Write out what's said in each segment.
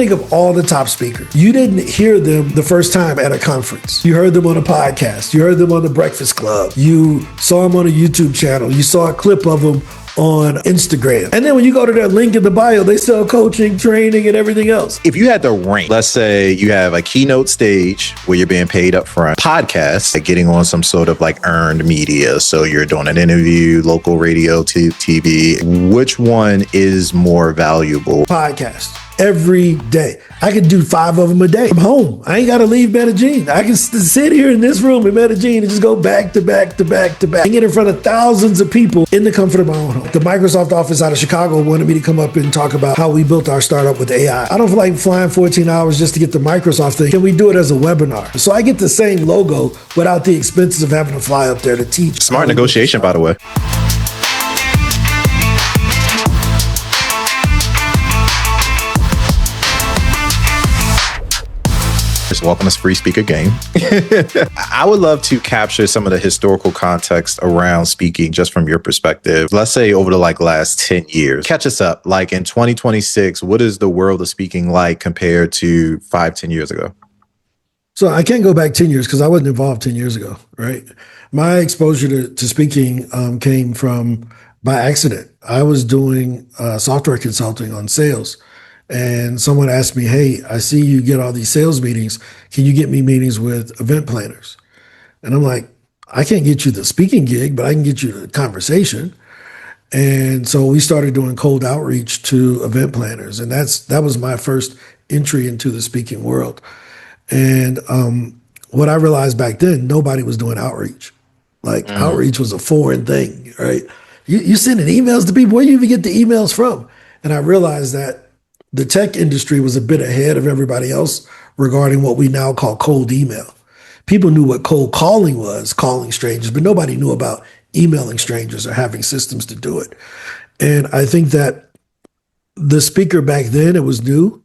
think of all the top speakers. You didn't hear them the first time at a conference. You heard them on a podcast. You heard them on the Breakfast Club. You saw them on a YouTube channel. You saw a clip of them on Instagram. And then when you go to their link in the bio, they sell coaching, training, and everything else. If you had to rank, let's say you have a keynote stage where you're being paid up front, podcasts, like getting on some sort of like earned media. So you're doing an interview, local radio, TV. Which one is more valuable? Podcast. Every day. I can do 5 of them a day. I'm home. I ain't got to leave Medellin. I can sit here in this room in Medellin and just go back to back to back to back and get in front of thousands of people in the comfort of my own home. The Microsoft office out of Chicago wanted me to come up and talk about how we built our startup with AI. I don't feel like flying 14 hours just to get the Microsoft thing. Can we do it as a webinar? So I get the same logo without the expenses of having to fly up there to teach. Smart negotiation, by the way. Welcome to Free Speaker Game. I would love to capture some of the historical context around speaking just from your perspective. Let's say over the last 10 years. Catch us up. Like in 2026, what is the world of speaking like compared to 5-10 years ago? So I can't go back 10 years because I wasn't involved 10 years ago, right? My exposure to speaking came from by accident. I was doing software consulting on sales. And someone asked me, hey, I see you get all these sales meetings. Can you get me meetings with event planners? And I'm like, I can't get you the speaking gig, but I can get you the conversation. And so we started doing cold outreach to event planners. And that was my first entry into the speaking world. And what I realized back then, nobody was doing outreach. Outreach was a foreign thing, right? You sending emails to people, where do you even get the emails from? And I realized that the tech industry was a bit ahead of everybody else regarding what we now call cold email. People knew what cold calling was, calling strangers, but nobody knew about emailing strangers or having systems to do it. And I think that the speaker back then, it was new.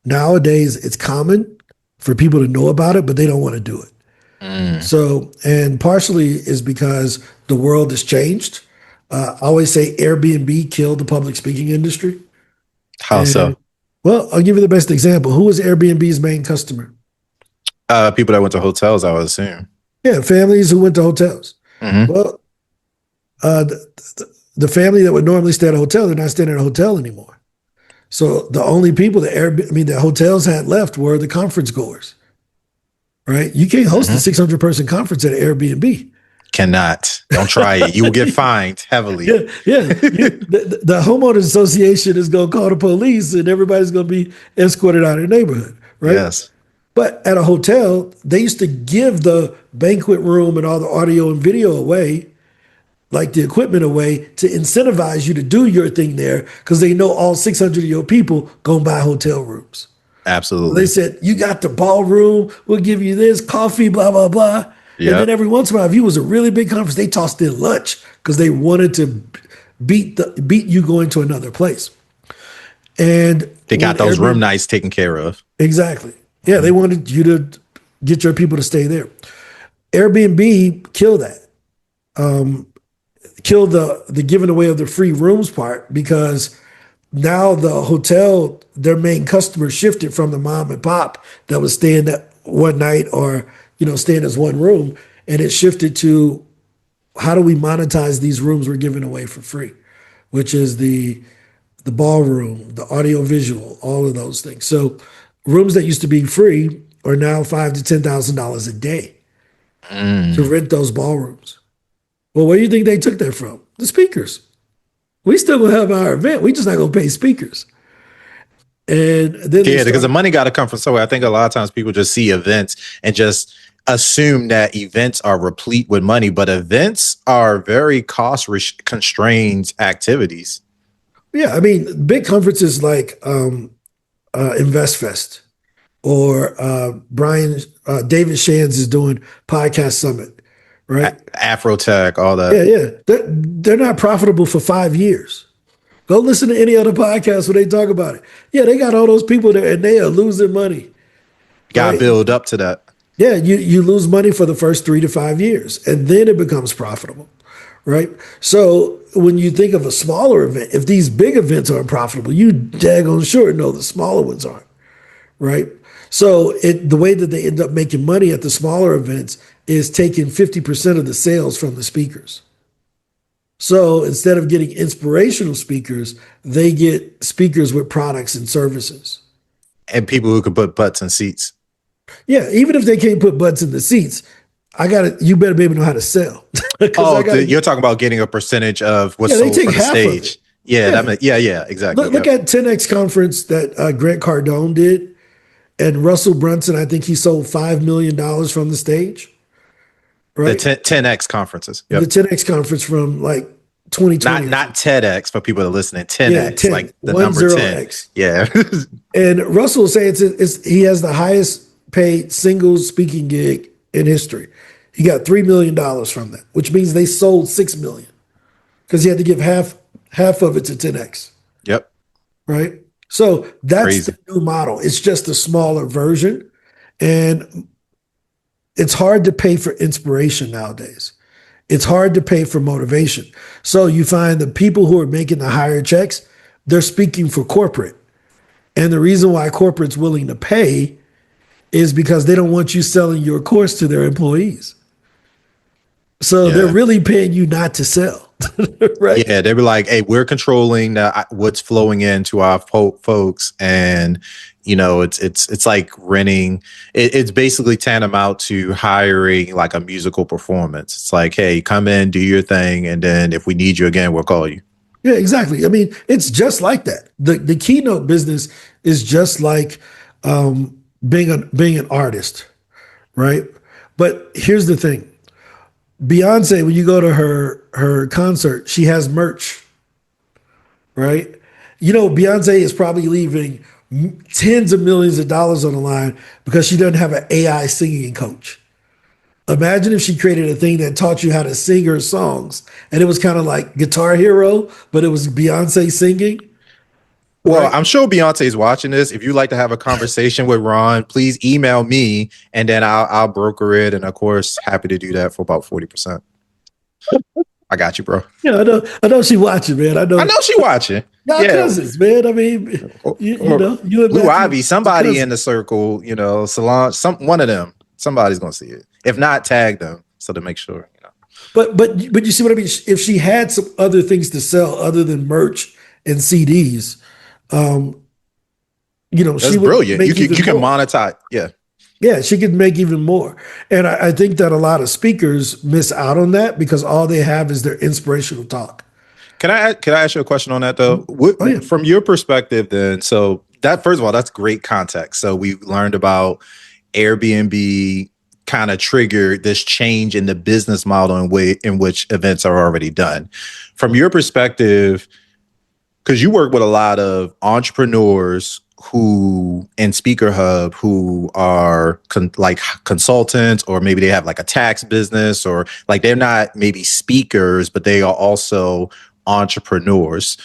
Nowadays, it's common for people to know about it, but they don't want to do it. So, and partially is because the world has changed. I always say Airbnb killed the public speaking industry. How so? Well, I'll give you the best example. Who was Airbnb's main customer? People that went to hotels, I would assume. Yeah, families who went to hotels. Mm-hmm. Well, the family that would normally stay at a hotel, they're not staying at a hotel anymore. So the only people that hotels had left were the conference goers, right? You can't host a 600-person conference at an Airbnb. Cannot. Don't try it. You will get fined heavily. Yeah. The homeowners association is going to call the police and everybody's going to be escorted out of their neighborhood, right? Yes. But at a hotel, they used to give the banquet room and all the audio and video away, like the equipment away, to incentivize you to do your thing there because they know all 600 of your people going to buy hotel rooms. Absolutely. They said, you got the ballroom, we'll give you this, coffee, blah, blah, blah. Yep. And then every once in a while, if you was a really big conference, they tossed in lunch because they wanted to beat you going to another place. And they got those room nights taken care of. Exactly. Yeah, they wanted you to get your people to stay there. Airbnb killed that. Killed the giving away of the free rooms part because now the hotel, their main customer shifted from the mom and pop that was staying that one night or staying as one room, and it shifted to how do we monetize these rooms we're giving away for free, which is the ballroom, the audio visual, all of those things. So rooms that used to be free are now $5,000 to $10,000 a day to rent those ballrooms. Well, where do you think they took that from? The speakers. We still gonna have our event. We just not gonna pay speakers. And then because the money got to come from somewhere. I think a lot of times people just see events and just assume that events are replete with money, but events are very constrained activities. Yeah, I mean, big conferences like InvestFest or David Shands is doing Podcast Summit, right? Afrotech, all that. Yeah. They're not profitable for 5 years. Go listen to any other podcast where they talk about it. Yeah, they got all those people there and they are losing money. Got to build up to that. Yeah, you lose money for the first 3 to 5 years, and then it becomes profitable, right? So when you think of a smaller event, if these big events aren't profitable, you daggone sure know the smaller ones aren't, right? So the way that they end up making money at the smaller events is taking 50% of the sales from the speakers. So instead of getting inspirational speakers, they get speakers with products and services. And people who can put butts in seats. Yeah, even if they can't put butts in the seats, you better be able to know how to sell. You're talking about getting a percentage of what's they sold take from the half of stage. it. Yeah, exactly. Look at 10X conference that Grant Cardone did, and Russell Brunson. I think he sold $5 million from the stage. Right, the 10X conferences. the 10X conference from like 2020. Not TEDx for people that are listening. 10X, Yeah, 10, like the number 10. 10X. Yeah. And Russell was saying he has the highest paid single speaking gig in history. He got $3 million from that, which means they sold $6 million because he had to give half of it to 10X. Yep. Right. So that's Crazy. the new model. It's just a smaller version. And it's hard to pay for inspiration nowadays. It's hard to pay for motivation. So you find the people who are making the higher checks, they're speaking for corporate. And the reason why corporate's willing to pay is because they don't want you selling your course to their employees. So they're really paying you not to sell, right? Yeah, they were like, "Hey, we're controlling what's flowing into our folks," and it's like renting. It's basically tantamount to hiring like a musical performance. It's like, "Hey, come in, do your thing, and then if we need you again, we'll call you." Yeah, exactly. I mean, it's just like that. The keynote business is just like being an artist, right? But here's the thing. Beyonce, when you go to her concert, she has merch, right? Beyonce is probably leaving tens of millions of dollars on the line because she doesn't have an AI singing coach. Imagine if she created a thing that taught you how to sing her songs, and it was kind of like Guitar Hero, but it was Beyonce singing. Well, Right? I'm sure Beyonce's watching this. If you'd like to have a conversation with Ron, please email me, and then I'll broker it. And of course, happy to do that for about 40%. I got you, bro. Yeah, I know she watching, man. I know she watching. y'all cousins, man. I mean, you and Blue Matthew, Ivy, somebody cousins. in the circle, Salon, one of them, somebody's gonna see it. If not, tag them so to make sure. But you see what I mean? If she had some other things to sell other than merch and CDs, That's she would brilliant. make You even can more. monetize. Yeah. Yeah, she could make even more. And I think that a lot of speakers miss out on that because all they have is their inspirational talk. Can I ask you a question on that though? Oh, yeah. From your perspective, then, so that first of all, that's great context. So we learned about Airbnb kind of triggered this change in the business model in which events are already done. From your perspective, because you work with a lot of entrepreneurs who in SpeakerHub who are like consultants, or maybe they have like a tax business, or like they're not maybe speakers, but they are also entrepreneurs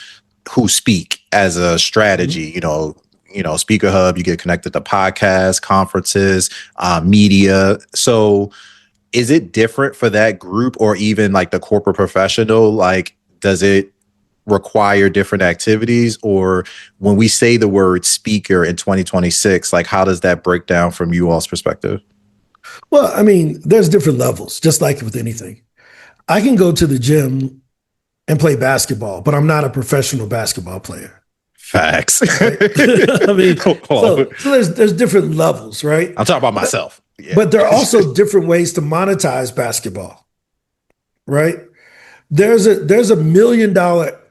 who speak as a strategy. SpeakerHub, you get connected to podcasts, conferences, media. So is it different for that group, or even like the corporate professional? Like, does it require different activities? Or when we say the word speaker in 2026, like how does that break down from you all's perspective? Well, I mean, there's different levels, just like with anything. I can go to the gym and play basketball, but I'm not a professional basketball player. Facts. Right? I mean, so there's different levels, right? I'm talking about myself. Yeah. But there are also different ways to monetize basketball, right? There's a $1 million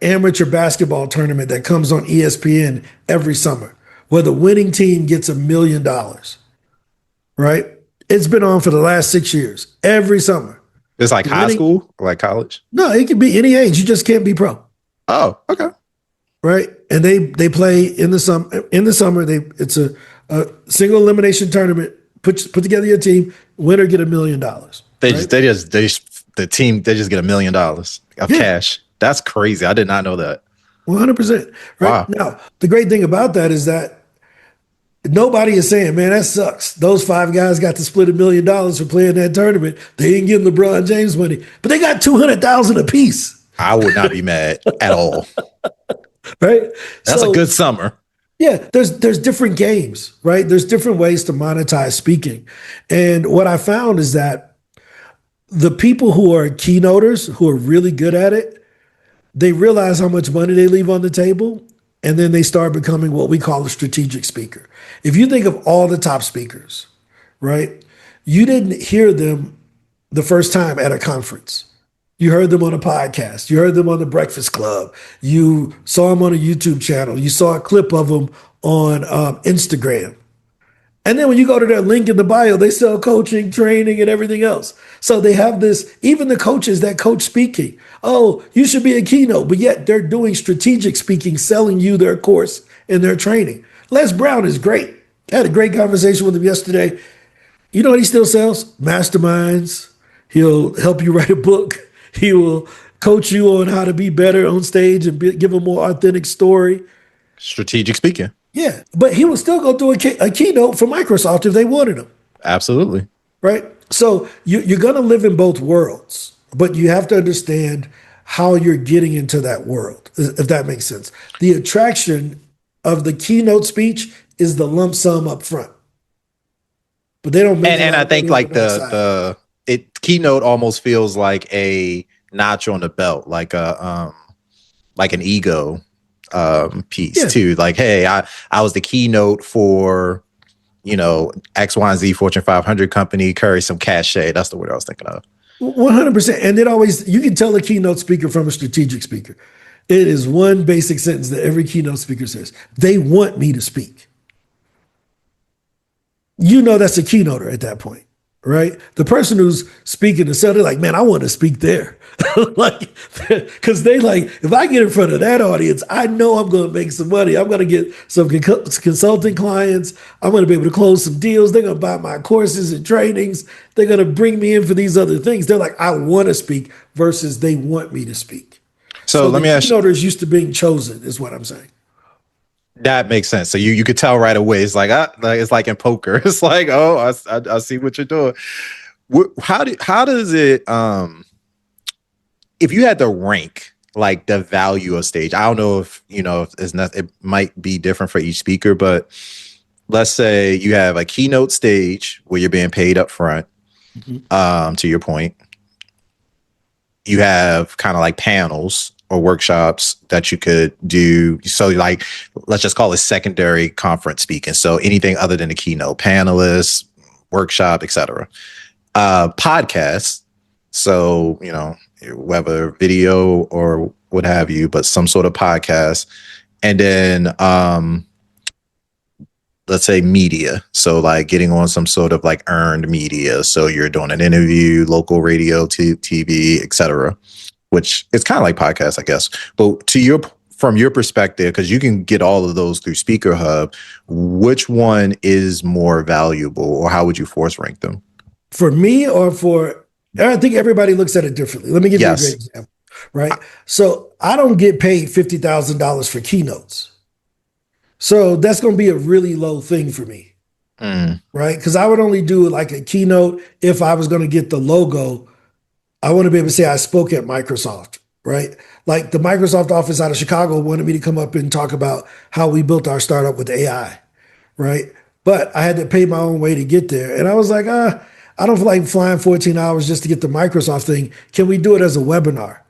amateur basketball tournament that comes on ESPN every summer where the winning team gets $1 million, right? It's been on for the last 6 years, every summer. It's like high school or like college? No, it can be any age. You just can't be pro. Oh, okay. Right. And they play in the summer. It's a single elimination tournament. Put together your team. Winner get $1 million. They just get $1 million of cash. That's crazy. I did not know that. 100%. Right. Wow. Now, the great thing about that is that nobody is saying, man, that sucks. Those 5 guys got to split $1 million for playing that tournament. They didn't give LeBron James money, but they got $200,000 apiece. I would not be mad at all. Right. That's a good summer. Yeah, there's different games, right? There's different ways to monetize speaking. And what I found is that the people who are keynoters, who are really good at it, they realize how much money they leave on the table, and then they start becoming what we call a strategic speaker. If you think of all the top speakers, right? You didn't hear them the first time at a conference. You heard them on a podcast. You heard them on the Breakfast Club. You saw them on a YouTube channel. You saw a clip of them on Instagram. And then when you go to their link in the bio, they sell coaching, training, and everything else. So they have this, even the coaches that coach speaking. Oh, you should be a keynote, but yet they're doing strategic speaking, selling you their course and their training. Les Brown is great. I had a great conversation with him yesterday. You know what he still sells? Masterminds. He'll help you write a book. He will coach you on how to be better on stage and give a more authentic story. Strategic speaking. Yeah, but he will still go do a keynote for Microsoft if they wanted him. Absolutely. Right? So you're going to live in both worlds, but you have to understand how you're getting into that world, if that makes sense. The attraction of the keynote speech is the lump sum up front. But they don't make and I think like the keynote almost feels like a notch on the belt, like a like an ego piece too. Like, hey, I was the keynote for, you know, X, Y, and Z Fortune 500 company, carry some cachet. That's the word I was thinking of. 100%. And it always, you can tell a keynote speaker from a strategic speaker. It is one basic sentence that every keynote speaker says. They want me to speak. You know that's a keynoter at that point, right? The person who's speaking to sell, they're like, man, I want to speak there. Like, because they like, if I get in front of that audience, I know I'm going to make some money. I'm going to get some consulting clients. I'm going to be able to close some deals. They're going to buy my courses and trainings. They're going to bring me in for these other things. They're like, I want to speak versus they want me to speak. So let me ask you. Keynoters used to being chosen is what I'm saying. That makes sense. So you could tell right away. It's like it's like in poker. It's like, oh, I see what you're doing. How does it if you had to rank like the value of stage? I don't know if you know if it's not, it might be different for each speaker, but let's say you have a keynote stage where you're being paid up front. To your point, you have kind of like panels or workshops that you could do. So like, let's just call it secondary conference speaking. So anything other than a keynote, panelists, workshop, etc. Podcasts. So, you know, whether video or what have you, but some sort of podcast. And then, let's say media. So like getting on some sort of like earned media. So you're doing an interview, local radio, TV, etc., which is kind of like podcasts, I guess. But from your perspective, because you can get all of those through SpeakerHub, which one is more valuable, or how would you force rank them? For me, I think everybody looks at it differently. Let me give you a great example, right? So I don't get paid $50,000 for keynotes. So that's going to be a really low thing for me, right? Because I would only do like a keynote if I was going to get the logo. I want to be able to say I spoke at Microsoft, right? Like the Microsoft office out of Chicago wanted me to come up and talk about how we built our startup with AI, right? But I had to pay my own way to get there. And I was like, I don't feel like flying 14 hours just to get the Microsoft thing. Can we do it as a webinar?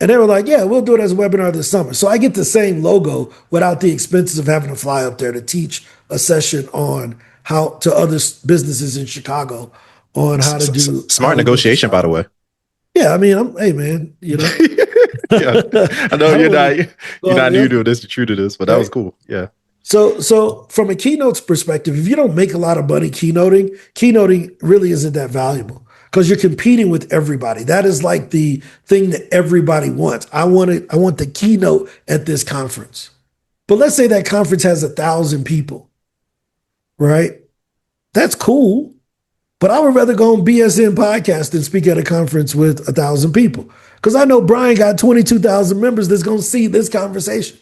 And they were like, yeah, we'll do it as a webinar this summer. So I get the same logo without the expenses of having to fly up there to teach a session on how to other businesses in Chicago on how to do smart negotiation, by the way. Yeah, I mean, hey man, you know. Yeah, I know you're not new to this, true to this, but that was cool. Yeah. So from a keynote's perspective, if you don't make a lot of money keynoting really isn't that valuable because you're competing with everybody. That is like the thing that everybody wants. I want the keynote at this conference. But let's say that conference has 1,000 people, right? That's cool. But I would rather go on BSN podcast than speak at a conference with 1,000 people. Because I know Brian got 22,000 members that's going to see this conversation.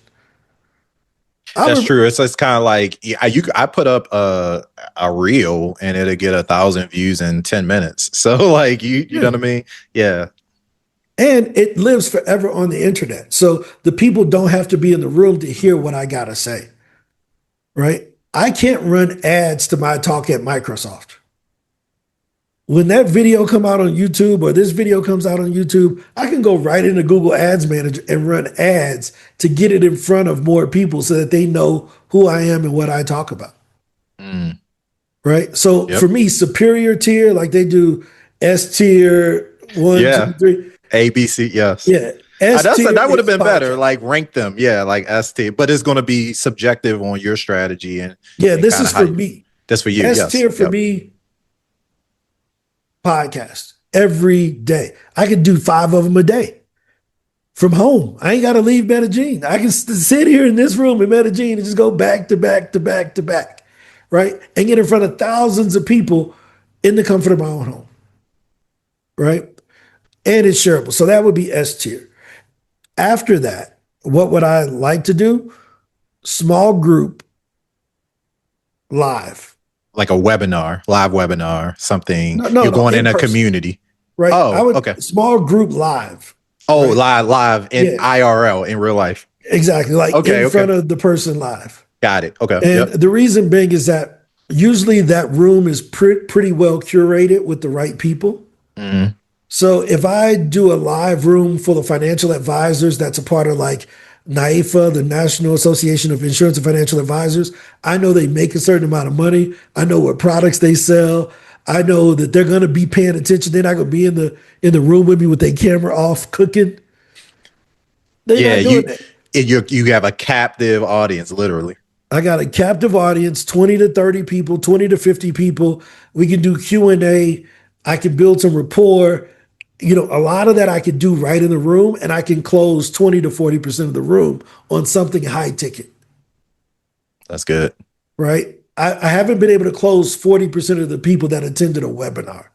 That's true. It's kind of like I put up a reel and it'll get 1,000 views in 10 minutes. So like you know what I mean? Yeah. And it lives forever on the internet. So the people don't have to be in the room to hear what I gotta say. right? I can't run ads to my talk at Microsoft. When that video come out on YouTube or this video comes out on YouTube, I can go right into Google Ads Manager and run ads to get it in front of more people so that they know who I am and what I talk about. Mm. Right. So Yep. for me, superior tier, like they do S tier, one, Yeah. two, three. A, B, C. Yes. Yeah. S tier That would have is been better. podcast. Like rank them. Yeah. Like S tier, but it's going to be subjective on your strategy Yeah, and this kind is of how for you, me. that's for you. S Yes. tier for Yep. me, podcast every day. I could do 5 of them a day from home. I ain't got to leave Medellin. I can sit here in this room in Medellin and just go back to back to back to back, right? And get in front of thousands of people in the comfort of my own home, right? And it's shareable. So that would be S tier. After that, what would I like to do? Small group live. Like a webinar, live webinar, something No, you're going in in a person, community. right? I Oh, okay. would small group live. Oh, Right? live in Yeah, IRL in real life. exactly. Like Okay. in Okay. front of the person live. Got it. Okay. And Yep. the reason being is that usually that room is pretty well curated with the right people. Mhm. So if I do a live room full of financial advisors, that's a part of like NAIFA, the National Association of Insurance and Financial Advisors. I know they make a certain amount of money. I know what products they sell. I know that they're going to be paying attention. They're not going to be in the room with me with their camera off cooking. They're Yeah. not doing that. You have a captive audience, literally. I got a captive audience, 20 to 30 people, 20 to 50 people. We can do Q&A. I can build some rapport. A lot of that I could do right in the room, and I can close 20 to 40% of the room on something high ticket, That's good. right? I haven't been able to close 40% of the people that attended a webinar.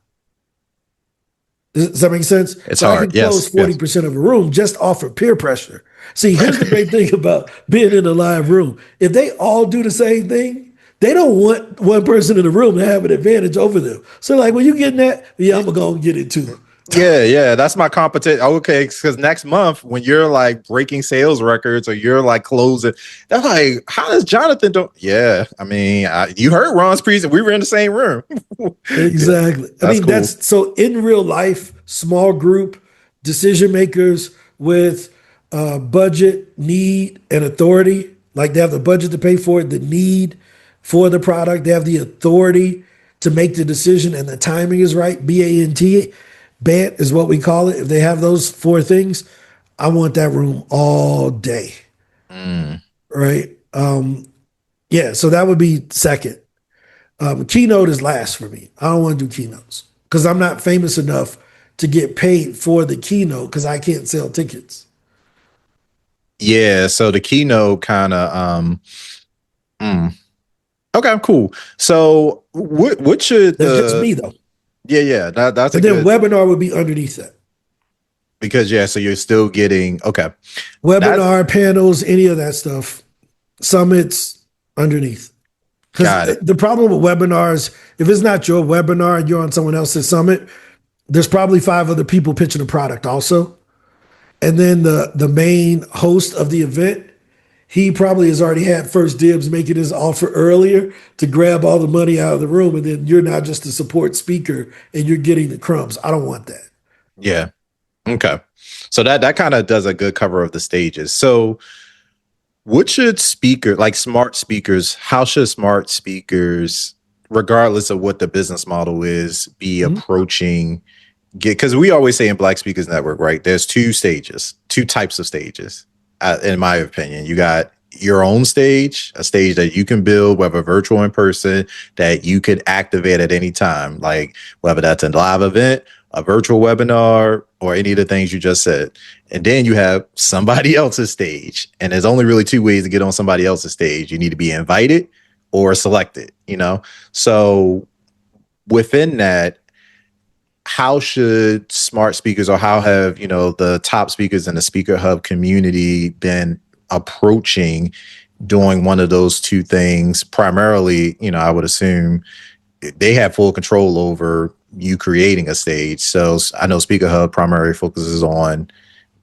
Does that make sense? It's So I can hard. Yes. close 40% of a room just off of peer pressure. See, here's the great thing about being in a live room. If they all do the same thing, they don't want one person in the room to have an advantage over them. So like, when you getting that, yeah, I'm going to go and get it too. Yeah, that's my competition. Okay, because next month when you're like breaking sales records or you're like closing, they're like, "How does Jonathan do?" Yeah, I mean, you heard Ron's presentation. We were in the same room. Exactly. Yeah, I mean, cool. that's so in real life, small group decision makers with budget, need, and authority. Like they have the budget to pay for it, the need for the product, they have the authority to make the decision, and the timing is right. BANT. BANT is what we call it. If they have those 4 things, I want that room all day. Right. Yeah. So that would be second. Keynote is last for me. I don't want to do keynotes because I'm not famous enough to get paid for the keynote because I can't sell tickets. Yeah, so the keynote kind of okay, cool. So what should That's just me though. Yeah, that's a And then good webinar would be underneath that. because so you're still getting okay. Webinar, panels, any of that stuff, summits underneath. Got Because it. the problem with webinars, if it's not your webinar and you're on someone else's summit, there's probably 5 other people pitching a product also. And then the main host of the event, he probably has already had first dibs making his offer earlier to grab all the money out of the room. And then you're not just a support speaker and you're getting the crumbs. I don't want that. Yeah. Okay. So that kind of does a good cover of the stages. So what should smart speakers, how should smart speakers, regardless of what the business model is, be approaching because we always say in Black Speakers Network, right? There's 2 types of stages. In my opinion, you got your own stage, a stage that you can build, whether virtual or in person, that you could activate at any time, like whether that's a live event, a virtual webinar, or any of the things you just said. And then you have somebody else's stage. And there's only really 2 ways to get on somebody else's stage. You need to be invited or selected, So within that, how should smart speakers or how have, the top speakers in the SpeakerHub community been approaching doing one of those 2 things? Primarily, I would assume they have full control over you creating a stage. So I know SpeakerHub primarily focuses on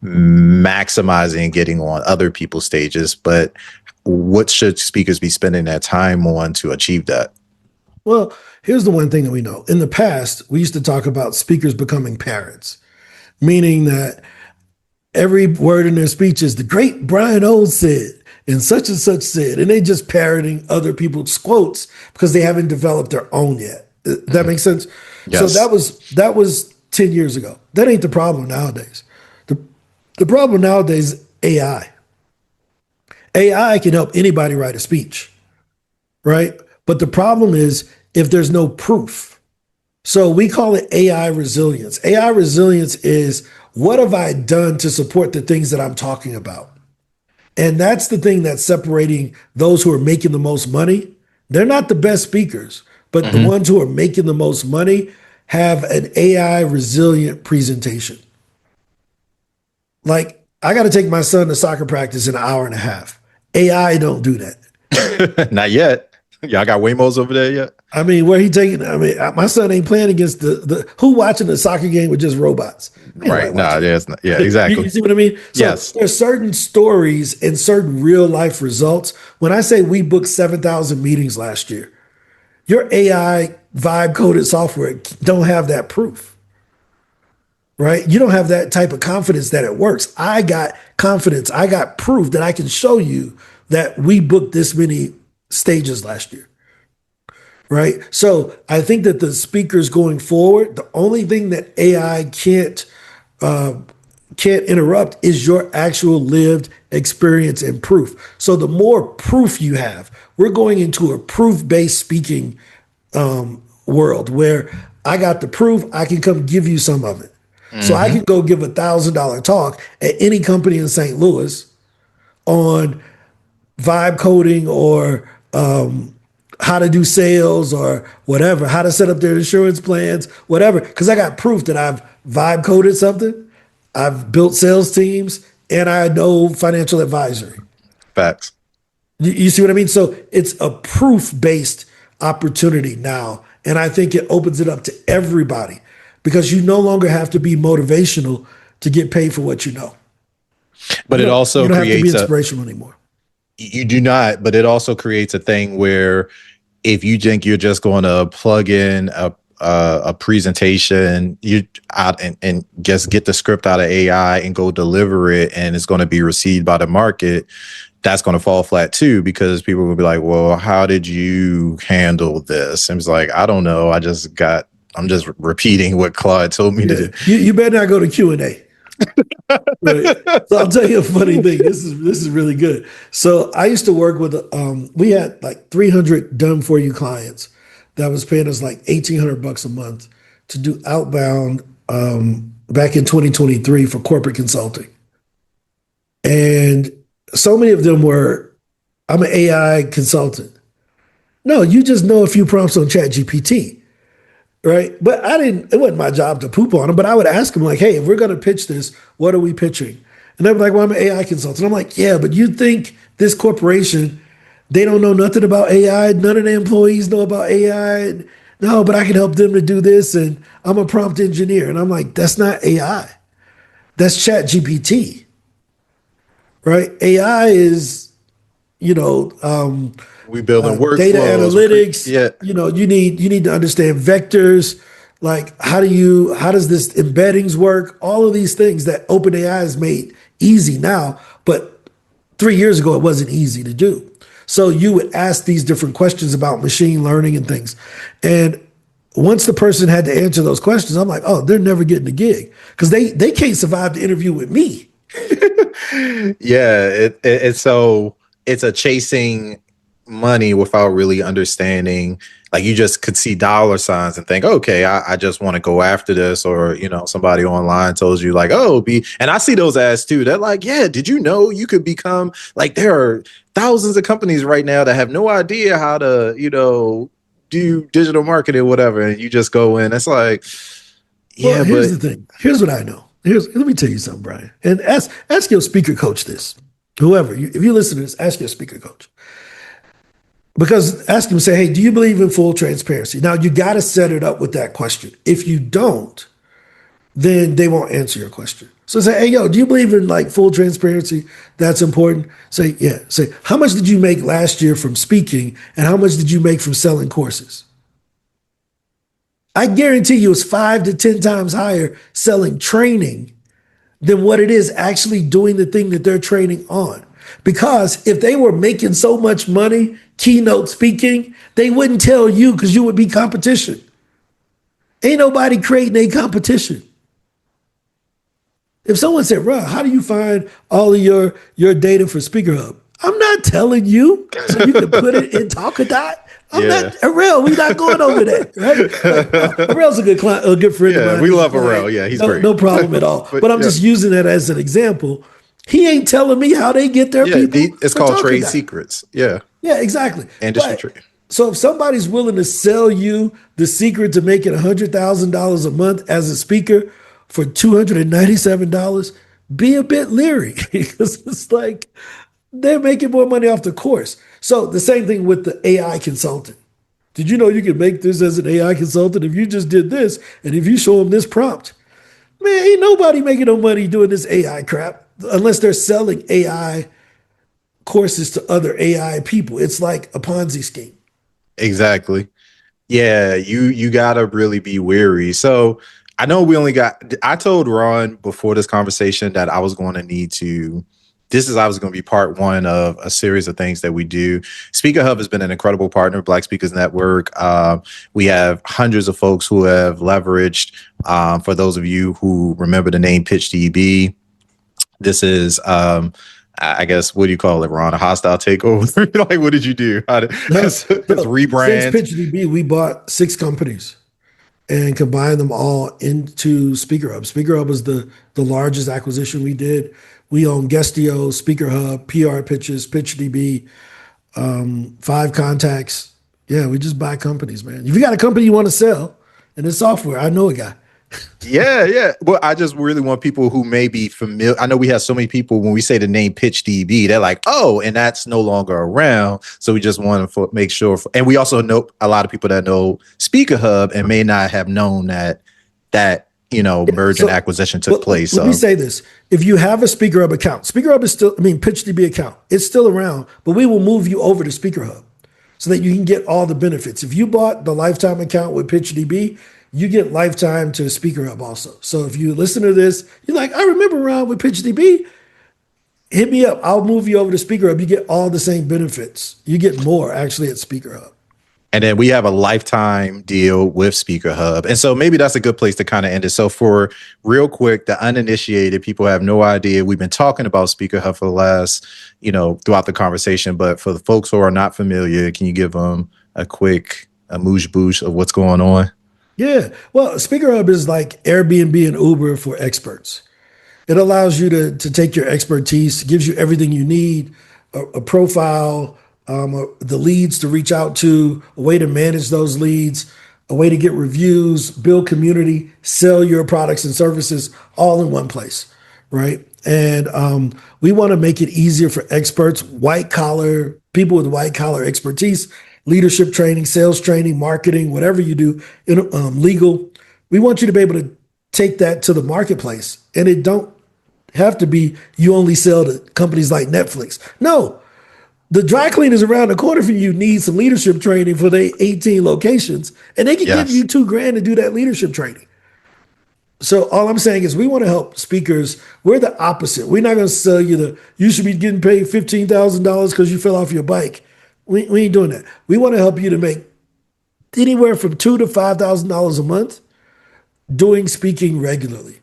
maximizing and getting on other people's stages, but what should speakers be spending their time on to achieve that? Well, here's the one thing that we know. In the past, we used to talk about speakers becoming parrots, meaning that every word in their speech is the great Brian O said and such said, and they just parroting other people's quotes because they haven't developed their own yet. That makes sense? Yes. So that was 10 years ago. That ain't the problem nowadays. The problem nowadays is AI. AI can help anybody write a speech, right? But the problem is if there's no proof. So we call it AI resilience. AI resilience is what have I done to support the things that I'm talking about? And that's the thing that's separating those who are making the most money. They're not the best speakers, but the ones who are making the most money have an AI resilient presentation. Like, I got to take my son to soccer practice in an hour and a half. AI don't do that. Not yet. Y'all got Waymos over there yet? I mean, where he taking? I mean, my son ain't playing against the who watching a soccer game with just robots. Right. No, yeah, exactly. You see what I mean? So yes. There's certain stories and certain real life results. When I say we booked 7,000 meetings last year, your AI vibe coded software don't have that proof. Right? You don't have that type of confidence that it works. I got confidence. I got proof that I can show you that we booked this many stages last year. Right? So I think that the speakers going forward, the only thing that AI can't interrupt is your actual lived experience and proof. So the more proof you have, we're going into a proof-based speaking world where I got the proof, I can come give you some of it. So I can go give $1,000 talk at any company in St. Louis on vibe coding or how to do sales or whatever, how to set up their insurance plans, whatever. Because I got proof that I've vibe coded something, I've built sales teams, and I know financial advisory. Facts. You see what I mean? So it's a proof-based opportunity now. And I think it opens it up to everybody because you no longer have to be motivational to get paid for what you know. But it also you don't have to be creates inspirational anymore. You do not, but it also creates a thing where if you think you're just going to plug in a presentation, you out and just get the script out of AI and go deliver it, and it's going to be received by the market, that's going to fall flat too, because people will be like, well, how did you handle this? And it's like, I don't know. I'm just repeating what Claude told me to do. You better not go to Q&A. Right. So I'll tell you a funny thing. This is really good. So I used to work with we had like 300 done for you clients that was paying us like $1,800 a month to do outbound back in 2023 for corporate consulting. And so many of them were, I'm an AI consultant. No, you just know a few prompts on ChatGPT. Right. But it wasn't my job to poop on them, but I would ask them like, hey, if we're going to pitch this, what are we pitching? And they'd be like, well, I'm an AI consultant. I'm like, yeah, but you think this corporation, they don't know nothing about AI. None of the employees know about AI. No, but I can help them to do this. And I'm a prompt engineer. And I'm like, that's not AI. That's ChatGPT. Right. AI is, we building workflows, data analytics. You need to understand vectors. Like how does this embeddings work? All of these things that OpenAI has made easy now, but 3 years ago it wasn't easy to do. So you would ask these different questions about machine learning and things. And once the person had to answer those questions, I'm like, oh, they're never getting a gig because they can't survive the interview with me. Yeah, it's a chasing money without really understanding. Like you just could see dollar signs and think, okay, I just want to go after this. Or, somebody online told you like, and I see those ads too. They're like, yeah, did you know you could become like, there are thousands of companies right now that have no idea how to, do digital marketing or whatever. And you just go in. It's like, yeah, here's the thing. Here's what I know. Let me tell you something, Brian. And ask your speaker coach this. Whoever, if you listen to this, ask your speaker coach. Because ask him, say, hey, do you believe in full transparency? Now, you got to set it up with that question. If you don't, then they won't answer your question. So say, hey, yo, do you believe in like full transparency? That's important. Say, yeah. Say, how much did you make last year from speaking and how much did you make from selling courses? I guarantee you it's 5 to 10 times higher selling training than what it is actually doing the thing that they're training on. Because if they were making so much money keynote speaking, they wouldn't tell you because you would be competition. Ain't nobody creating a competition. If someone said, Rob, how do you find all of your data for SpeakerHub? I'm not telling you so you can put it in Talkadot. I'm not Arel. We're not going over that, right? Like, Arel's a good client, a good friend of mine. We love Arel. Yeah, he's great. No problem at all. but I'm just using that as an example. He ain't telling me how they get their people. It's called trade secrets. Yeah. Yeah, exactly. Industry trade. So if somebody's willing to sell you the secret to making $100,000 a month as a speaker for $297, be a bit leery because it's like they're making more money off the course. So the same thing with the AI consultant. Did you know you can make this as an AI consultant if you just did this and if you show them this prompt? Man, ain't nobody making no money doing this AI crap unless they're selling AI courses to other AI people. It's like a Ponzi scheme. Exactly. Yeah, you gotta really be wary. So I know I told Ron before this conversation that I was going to need to, this is obviously going to be part one of a series of things that we do. SpeakerHub has been an incredible partner, Black Speakers Network. We have hundreds of folks who have leveraged, for those of you who remember the name PitchDB, this is, I guess, what do you call it, Ron? A hostile takeover? Like, what did you do? Let's rebrand. Since PitchDB, we bought 6 companies and combined them all into SpeakerHub. SpeakerHub was the largest acquisition we did. We own Guestio, SpeakerHub, PR Pitches, PitchDB, 5 Contacts. Yeah, we just buy companies, man. If you got a company you want to sell and it's software, I know a guy. Yeah. Well, I just really want people who may be familiar. I know we have so many people when we say the name PitchDB, they're like, oh, and that's no longer around. So we just want to make sure. And we also know a lot of people that know SpeakerHub and may not have known that merge and acquisition took place. Let me say this. If you have a SpeakerHub account, SpeakerHub is still, PitchDB account, it's still around, but we will move you over to SpeakerHub so that you can get all the benefits. If you bought the lifetime account with PitchDB, you get lifetime to SpeakerHub also. So if you listen to this, you're like, I remember Ron with PitchDB, hit me up. I'll move you over to SpeakerHub. You get all the same benefits. You get more actually at SpeakerHub. And then we have a lifetime deal with SpeakerHub. And so maybe that's a good place to kind of end it. So for real quick, the uninitiated people have no idea. We've been talking about SpeakerHub for the last, throughout the conversation. But for the folks who are not familiar, can you give them a quick amuse-bouche of what's going on? Yeah. Well, SpeakerHub is like Airbnb and Uber for experts. It allows you to take your expertise, gives you everything you need, a profile, the leads to reach out to, a way to manage those leads, a way to get reviews, build community, sell your products and services all in one place, right? And we want to make it easier for experts, white collar, people with white collar expertise, leadership training, sales training, marketing, whatever you do, legal. We want you to be able to take that to the marketplace. And it don't have to be you only sell to companies like Netflix. No, the dry cleaners around the corner for you need some leadership training for their 18 locations, and they can give you $2,000 to do that leadership training. So all I'm saying is we want to help speakers. We're the opposite. We're not going to sell you you should be getting paid $15,000 because you fell off your bike. We ain't doing that. We want to help you to make anywhere from $2,000 to $5,000 a month doing speaking regularly,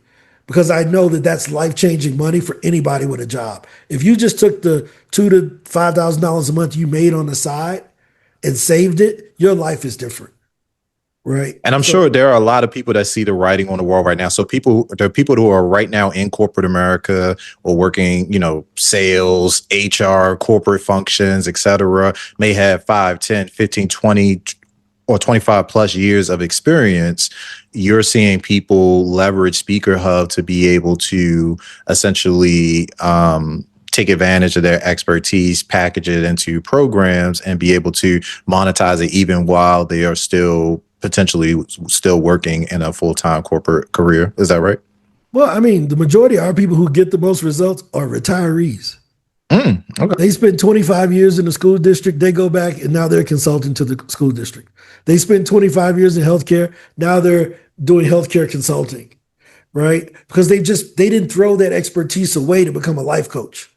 because I know that that's life-changing money for anybody with a job. If you just took the $2,000 to $5,000 a month you made on the side and saved it, your life is different. Right. And I'm sure there are a lot of people that see the writing on the wall right now. So there are people who are right now in corporate America or working, sales, HR, corporate functions, et cetera, may have 5, 10, 15, 20 or 25 plus years of experience. You're seeing people leverage SpeakerHub to be able to essentially take advantage of their expertise, package it into programs, and be able to monetize it even while they are still potentially still working in a full-time corporate career. Is that right? Well, I mean, the majority of our people who get the most results are retirees. Okay. They spend 25 years in the school district. They go back and now they're consulting to the school district. They spend 25 years in healthcare. Now they're doing healthcare consulting, right? Because they didn't throw that expertise away to become a life coach,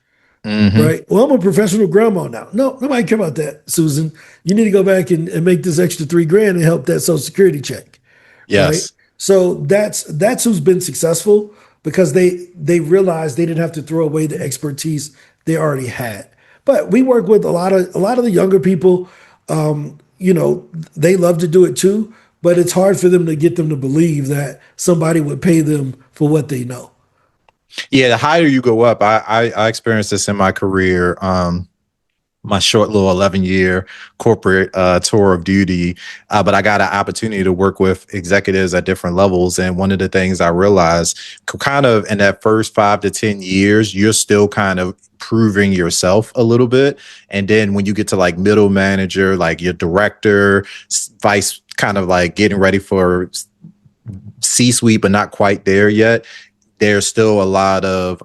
right? Well, I'm a professional grandma now. No, nobody care about that, Susan. You need to go back and make this extra $3,000 and help that Social Security check, right? Yes. So that's who's been successful because they realized they didn't have to throw away the expertise they already had. But we work with a lot of the younger people. They love to do it too, but it's hard for them to get them to believe that somebody would pay them for what they know. Yeah, the higher you go up, I experienced this in my career. My short little 11-year corporate tour of duty, but I got an opportunity to work with executives at different levels. And one of the things I realized kind of in that first 5 to 10 years, you're still kind of proving yourself a little bit. And then when you get to like middle manager, like your director, vice, kind of like getting ready for C-suite, but not quite there yet, there's still a lot of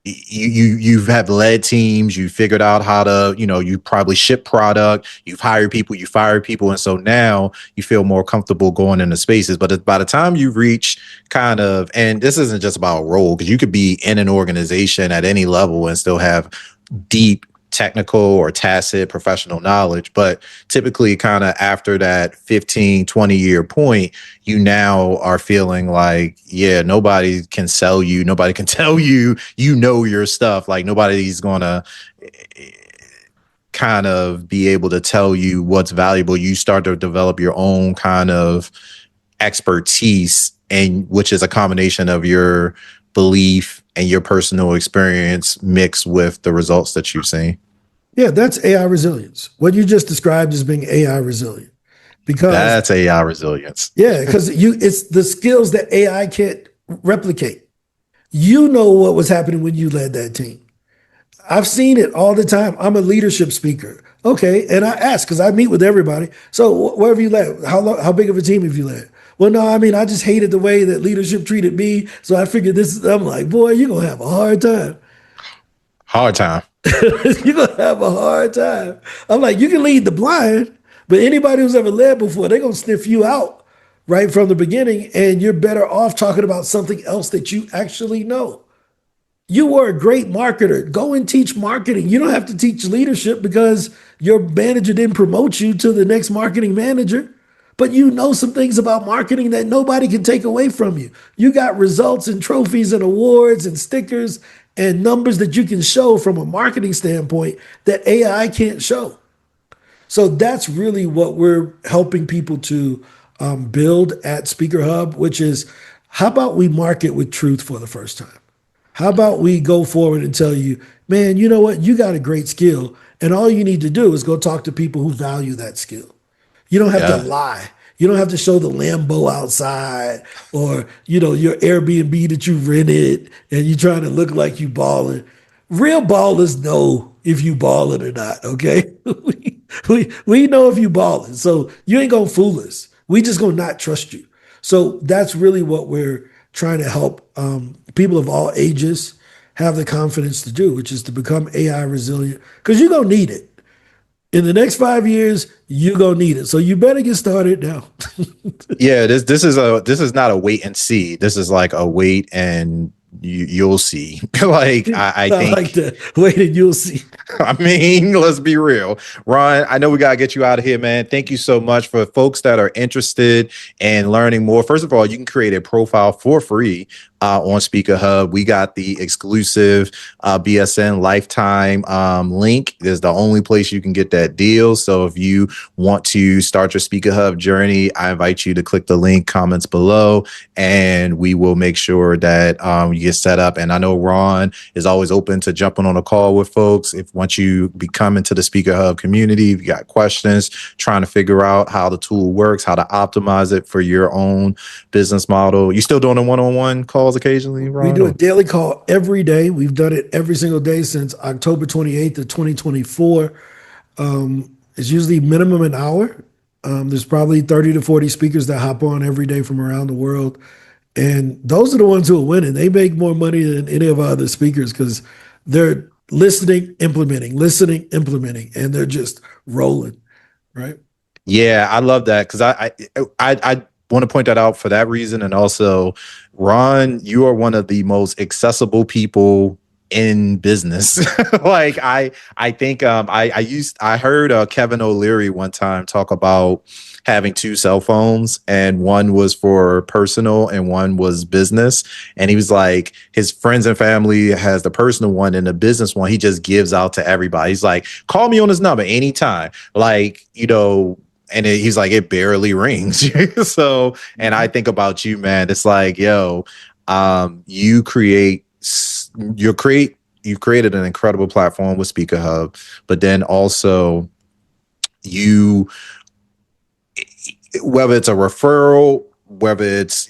you have led teams, you figured out how to, you probably ship product, you've hired people, you fired people, and so now you feel more comfortable going into spaces. But by the time you reach kind of, and this isn't just about role, because you could be in an organization at any level and still have deep technical or tacit professional knowledge, but typically kind of after that 15-20 year point, you now are feeling like, yeah, nobody can sell you, nobody can tell you, your stuff, like nobody's gonna kind of be able to tell you what's valuable. You start to develop your own kind of expertise, and which is a combination of your belief and your personal experience mixed with the results that you've seen. Yeah, that's AI resilience. What you just described as being AI resilient. Because that's AI resilience. Yeah, because it's the skills that AI can't replicate. You know what was happening when you led that team. I've seen it all the time. I'm a leadership speaker. Okay, and I ask because I meet with everybody. So where have you led? How big of a team have you led? Well, no, I mean, I just hated the way that leadership treated me. So I figured I'm like, boy, you're going to have a hard time. Hard time. You're going to have a hard time. I'm like, you can lead the blind, but anybody who's ever led before, they're going to sniff you out right from the beginning. And you're better off talking about something else that you actually know. You were a great marketer. Go and teach marketing. You don't have to teach leadership because your manager didn't promote you to the next marketing manager. But you know some things about marketing that nobody can take away from you. You got results and trophies and awards and stickers and numbers that you can show from a marketing standpoint that AI can't show. So that's really what we're helping people to build at SpeakerHub, which is how about we market with truth for the first time? How about we go forward and tell you, man, you know what? You got a great skill. And all you need to do is go talk to people who value that skill. You don't have to lie. You don't have to show the Lambo outside or, your Airbnb that you rented and you're trying to look like you balling. Real ballers know if you balling or not, okay? we know if you balling. So you ain't going to fool us. We just going to not trust you. So that's really what we're trying to help people of all ages have the confidence to do, which is to become AI resilient, because you're going to need it. In the next 5 years, you're going to need it. So you better get started now. Yeah, this is not a wait and see. This is like a wait and you'll see. Like I think like that. Wait and you'll see. I mean, let's be real. Ron, I know we got to get you out of here, man. Thank you so much. For folks that are interested in learning more, first of all, you can create a profile for free on SpeakerHub. We got the exclusive BSN lifetime link. Is the only place you can get that deal. So if you want to start your SpeakerHub journey, I invite you to click the link, comments below, and we will make sure that you get set up. And I know Ron is always open to jumping on a call with folks. If once you become into the SpeakerHub community, if you got questions, trying to figure out how the tool works, how to optimize it for your own business model. You still doing a one-on-one calls occasionally, Ron? We do a daily call every day. We've done it every single day since October 28th of 2024. It's usually minimum an hour. There's probably 30 to 40 speakers that hop on every day from around the world. And those are the ones who are winning. They make more money than any of our other speakers because they're listening, implementing, and they're just rolling, right? Yeah, I love that because I want to point that out for that reason, and also, Ron, you are one of the most accessible people in business. Like I think I heard Kevin O'Leary one time talk about having two cell phones, and one was for personal and one was business. And he was like, his friends and family has the personal one, and the business one he just gives out to everybody. He's like, call me on this number anytime. Like, and he's like, it barely rings. So, and I think about you, man. It's like, yo, you created an incredible platform with SpeakerHub, but then also you, whether it's a referral, whether it's,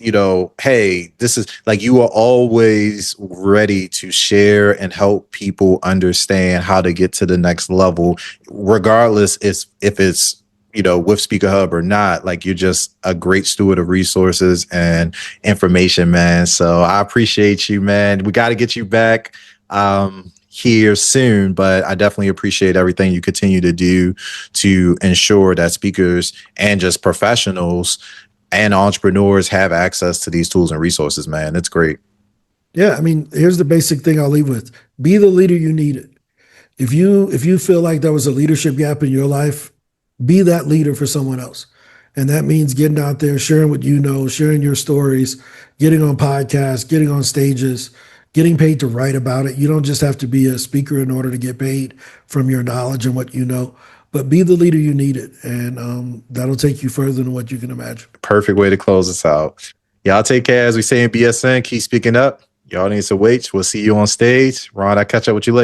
hey, this is like, you are always ready to share and help people understand how to get to the next level, regardless if it's, with SpeakerHub or not. Like, you're just a great steward of resources and information, man. So I appreciate you, man. We got to get you back here soon, but I definitely appreciate everything you continue to do to ensure that speakers and just professionals and entrepreneurs have access to these tools and resources, man. It's great. Yeah, I mean, here's the basic thing I'll leave with. Be the leader you needed. If you feel like there was a leadership gap in your life, be that leader for someone else. And that means getting out there, sharing what you know, sharing your stories, getting on podcasts, getting on stages, getting paid to write about it. You don't just have to be a speaker in order to get paid from your knowledge and what you know, but be the leader you needed. And that'll take you further than what you can imagine. Perfect way to close us out. Y'all take care. As we say in BSN, keep speaking up. Y'all need to wait. We'll see you on stage. Ron, I'll catch up with you later.